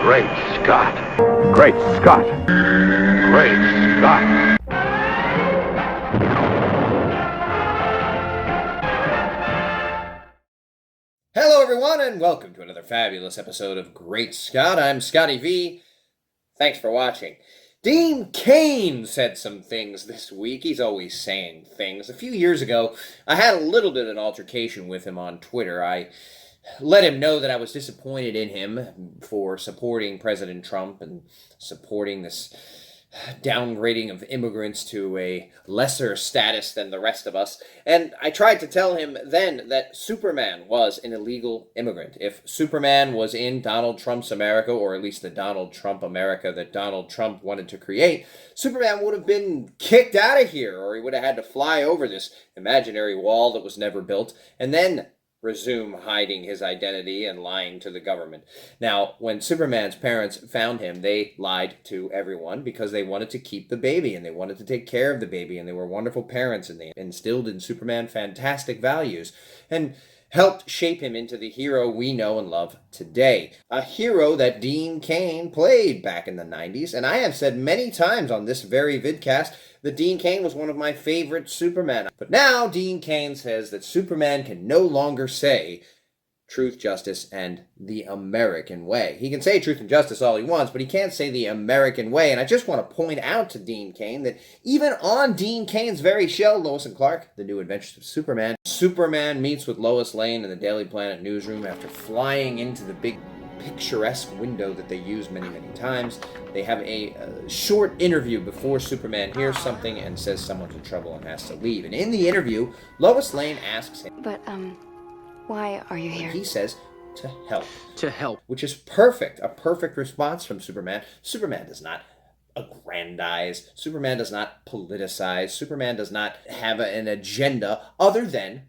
Great Scott. Great Scott. Great Scott. Hello everyone and welcome to another fabulous episode of Great Scott. I'm Scotty V. Thanks for watching. Dean Cain said some things this week. He's always saying things. A few years ago, I had a little bit of an altercation with him on Twitter. I let him know that I was disappointed in him for supporting President Trump and supporting this downgrading of immigrants to a lesser status than the rest of us. And I tried to tell him then that Superman was an illegal immigrant. If Superman was in Donald Trump's America, or at least the Donald Trump America that Donald Trump wanted to create, Superman would have been kicked out of here, or he would have had to fly over this imaginary wall that was never built, and then resume hiding his identity and lying to the government. Now, when Superman's parents found him, they lied to everyone because they wanted to keep the baby and they wanted to take care of the baby, and they were wonderful parents and they instilled in Superman fantastic values and helped shape him into the hero we know and love today. A hero that Dean Cain played back in the 90s, and I have said many times on this very vidcast that Dean Cain was one of my favorite Supermen. But now Dean Cain says that Superman can no longer say truth, justice, and the American way. He can say truth and justice all he wants, but he can't say the American way. And I just want to point out to Dean Cain that even on Dean Cain's very show, Lois and Clark, The New Adventures of Superman, Superman meets with Lois Lane in the Daily Planet newsroom after flying into the big picturesque window that they use many, many times. They have a short interview before Superman hears something and says someone's in trouble and has to leave. And in the interview, Lois Lane asks him, But, why are you here? He says, to help. To help. Which is perfect. A perfect response from Superman. Superman does not aggrandize. Superman does not politicize. Superman does not have an agenda other than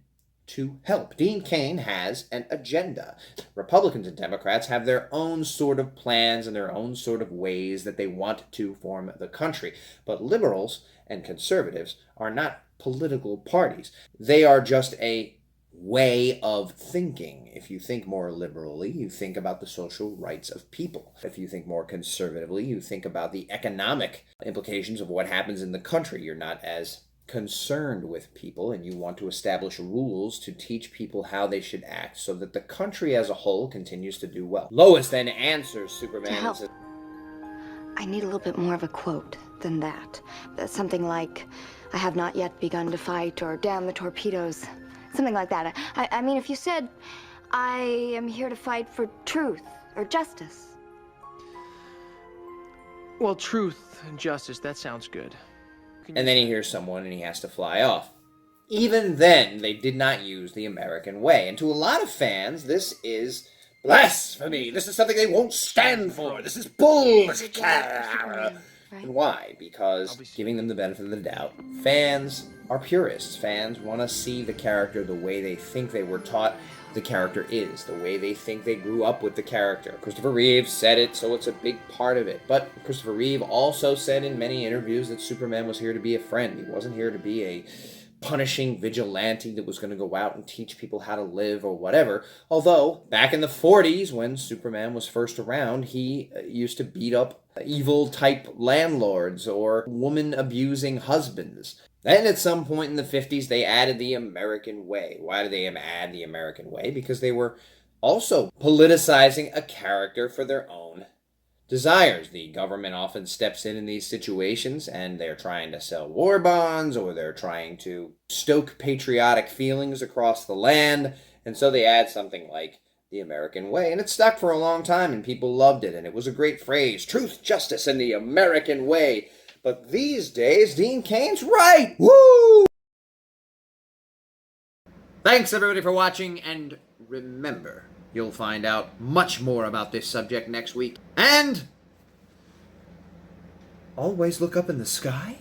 to help. Dean Cain has an agenda. Republicans and Democrats have their own sort of plans and their own sort of ways that they want to form the country. But liberals and conservatives are not political parties. They are just a way of thinking. If you think more liberally, you think about the social rights of people. If you think more conservatively, you think about the economic implications of what happens in the country. You're not as concerned with people, and you want to establish rules to teach people how they should act so that the country as a whole continues to do well. Lois then answers Superman and says, I need a little bit more of a quote than that. Something like, I have not yet begun to fight, or damn the torpedoes. Something like that. I mean, if you said, I am here to fight for truth or justice. Well, truth and justice, that sounds good. And then he hears someone and he has to fly off. Even then, they did not use the American way. And to a lot of fans, this is blasphemy. This is something they won't stand for. This is bullshit. And why? Because, giving them the benefit of the doubt, fans are purists. Fans want to see the character the way they think they were taught the character is, the way they think they grew up with the character. Christopher Reeve said it, so it's a big part of it. But Christopher Reeve also said in many interviews that Superman was here to be a friend. He wasn't here to be a punishing vigilante that was going to go out and teach people how to live or whatever. Although, back in the 40s, when Superman was first around, he used to beat up evil-type landlords or woman-abusing husbands. Then at some point in the 50s, they added the American way. Why did they add the American way? Because they were also politicizing a character for their own desires. The government often steps in these situations, and they're trying to sell war bonds, or they're trying to stoke patriotic feelings across the land, and so they add something like the American way, and it stuck for a long time, and people loved it, and it was a great phrase, truth, justice, and the American way. But these days, Dean Cain's right! Woo! Thanks, everybody, for watching, and remember, you'll find out much more about this subject next week. And always look up in the sky